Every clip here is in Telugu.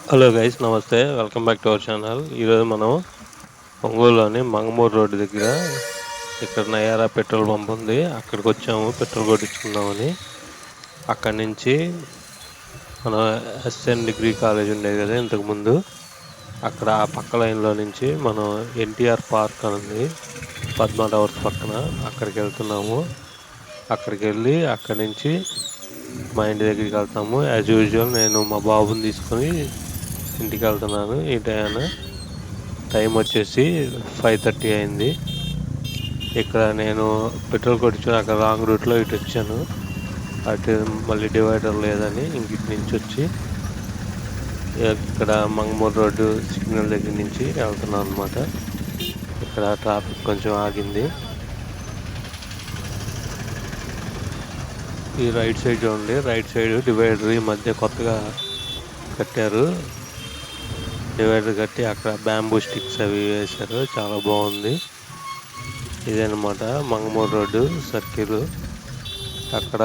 హలో గైస్, నమస్తే. Welcome back to our channel. ఈరోజు మనం ఒంగోలులోని మంగమూరు రోడ్డు దగ్గర ఇక్కడ నయారా పెట్రోల్ పంప్ ఉంది. అక్కడికి వచ్చాము పెట్రోల్ కొట్టించుకుందామని. అక్కడి నుంచి మన ఎస్ఎన్ డిగ్రీ కాలేజ్ ఉండేది కదా ఇంతకుముందు, అక్కడ ఆ పక్క లైన్లో నుంచి మనం ఎన్టీఆర్ పార్క్ అని ఉంది పద్మా టవర్స్ పక్కన, అక్కడికి వెళ్తున్నాము. అక్కడికి వెళ్ళి అక్కడి నుంచి మా ఇంటి దగ్గరికి వెళ్తాము. యాజ్ యూజువల్ నేను మా బాబుని తీసుకొని ఇంటికి వెళ్తున్నాను. ఈ టైం వచ్చేసి 5:30 అయింది. ఇక్కడ నేను పెట్రోల్ కొట్టించుకొని అక్కడ రాంగ్ రూట్లో ఇటు వచ్చాను. అటు మళ్ళీ డివైడర్ లేదని ఇంక నుంచి వచ్చి ఇక్కడ మంగమూరు రోడ్డు సిగ్నల్ దగ్గర నుంచి వెళ్తున్నాను అనమాట. ఇక్కడ ట్రాఫిక్ కొంచెం ఆగింది. ఈ రైట్ సైడ్ చూడండి, రైట్ సైడ్ డివైడర్ ఈ మధ్య కొత్తగా కట్టారు. డివైడర్ కట్టి అక్కడ బ్యాంబూ స్టిక్స్ అవి వేశారు, చాలా బాగుంది. ఇదనమాట మంగమూరు రోడ్డు సర్కిల్. అక్కడ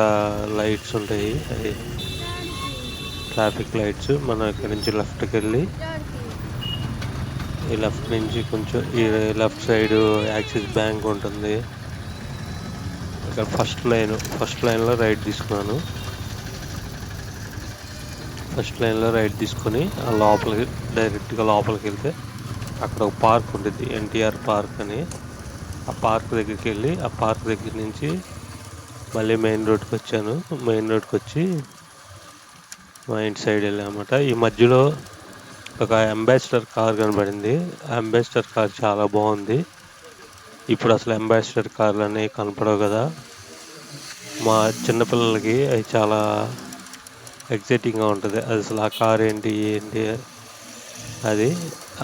లైట్స్ ఉంటాయి, అది ట్రాఫిక్ లైట్స్. మనం ఇక్కడ నుంచి లెఫ్ట్కి వెళ్ళి ఈ లెఫ్ట్ నుంచి కొంచెం ఈ లెఫ్ట్ సైడ్ యాక్సిస్ బ్యాంక్ ఉంటుంది. ఇక్కడ ఫస్ట్ లైన్లో రైట్ తీసుకున్నాను. ఫస్ట్ లైన్లో రైట్ తీసుకొని డైరెక్ట్గా లోపలికి వెళ్తే అక్కడ ఒక పార్క్ ఉంటుంది, ఎన్టీఆర్ పార్క్ అని. ఆ పార్క్ దగ్గరికి వెళ్ళి ఆ పార్క్ దగ్గర నుంచి మళ్ళీ మెయిన్ రోడ్కి వచ్చాను. మెయిన్ రోడ్కి వచ్చి మా ఇంటి సైడ్ వెళ్ళామన్నమాట. ఈ మధ్యలో ఒక అంబాసిడర్ కార్ కనబడింది. ఆ అంబాసిడర్ కార్ చాలా బాగుంది. ఇప్పుడు అసలు అంబాసిడర్ కార్లు అనేవి కనపడవు కదా. మా చిన్నపిల్లలకి అవి చాలా ఎగ్జైటింగ్గా ఉంటుంది. అది అసలు ఆ కార్ ఏంటి అది.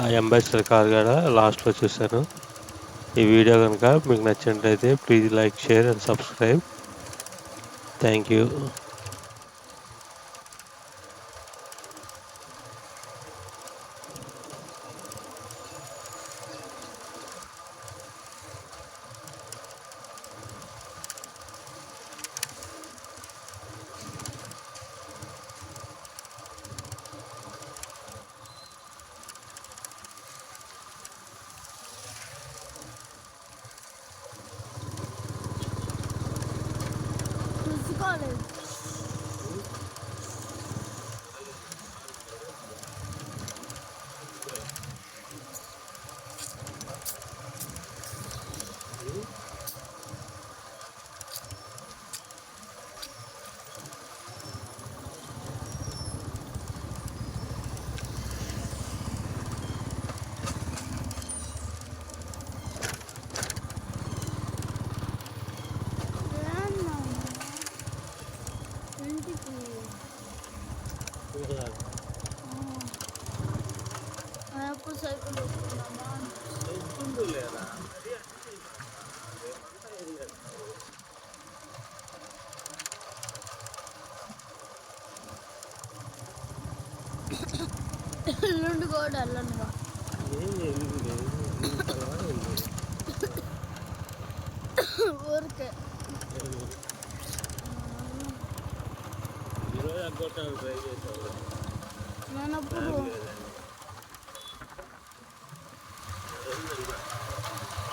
ఆ అంబాసిడర్ కార్ కూడా లాస్ట్లో చూశాను. ఈ వీడియో కనుక మీకు నచ్చినట్లయితే please like, share and subscribe. Thank you. ఎల్లుండి కూడా వెళ్ళను. ఊరికే నేనప్పుడు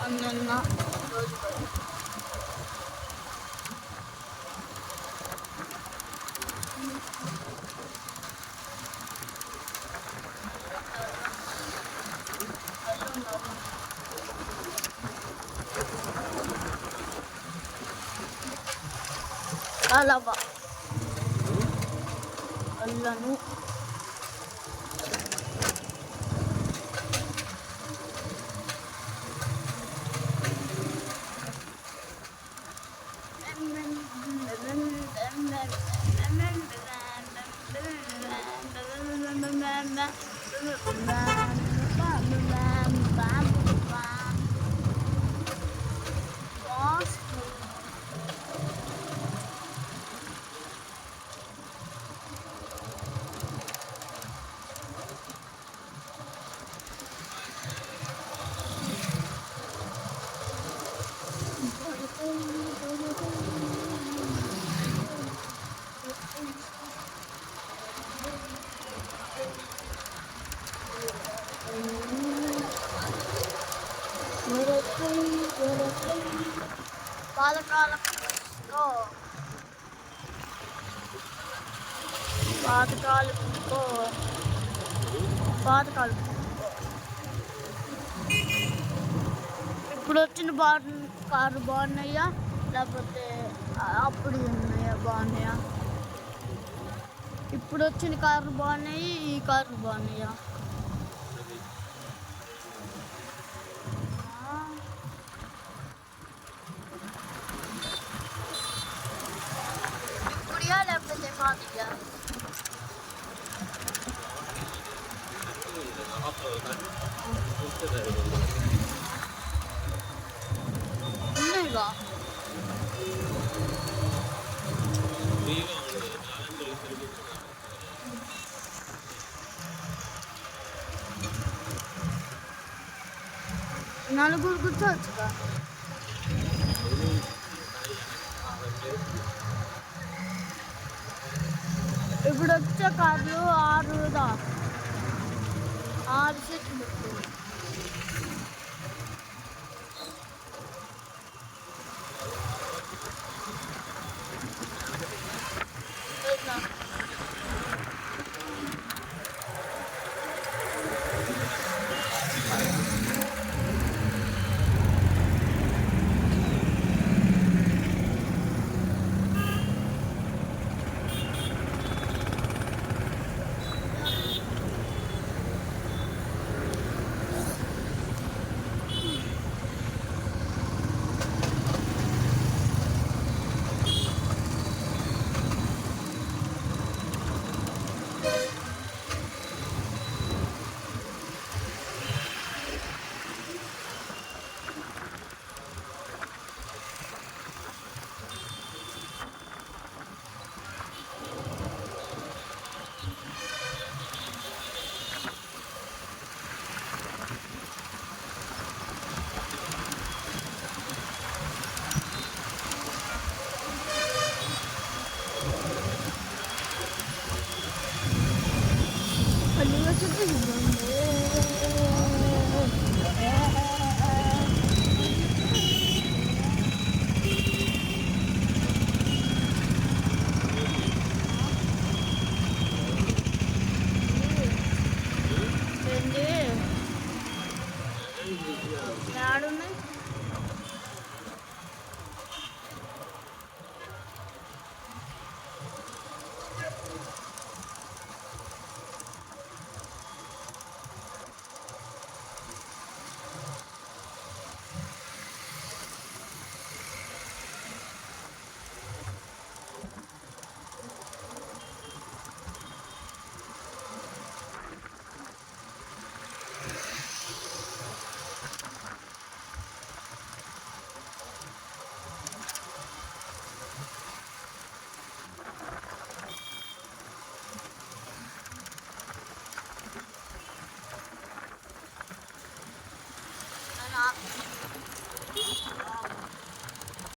అన్న అలాగా అల్లను పాతకాలంలో పాతకాలంలో పాతకాలం ఇప్పుడు వచ్చిన కారు బాగున్నాయా లేకపోతే అప్పుడు ఉన్నాయా బాగున్నాయా? ఇప్పుడు వచ్చిన కార్లు బాగున్నాయి, ఈ కార్లు బాగున్నాయా? ఇప్పుడుయా లేకపోతే పాతయా? ఉన్నాయిగా. నలుగురు కూర్చోవచ్చుగా. ఇప్పుడు వచ్చే కార్లు 6 సీట్లు పెట్టుకోండి. ఏడున్నాయి?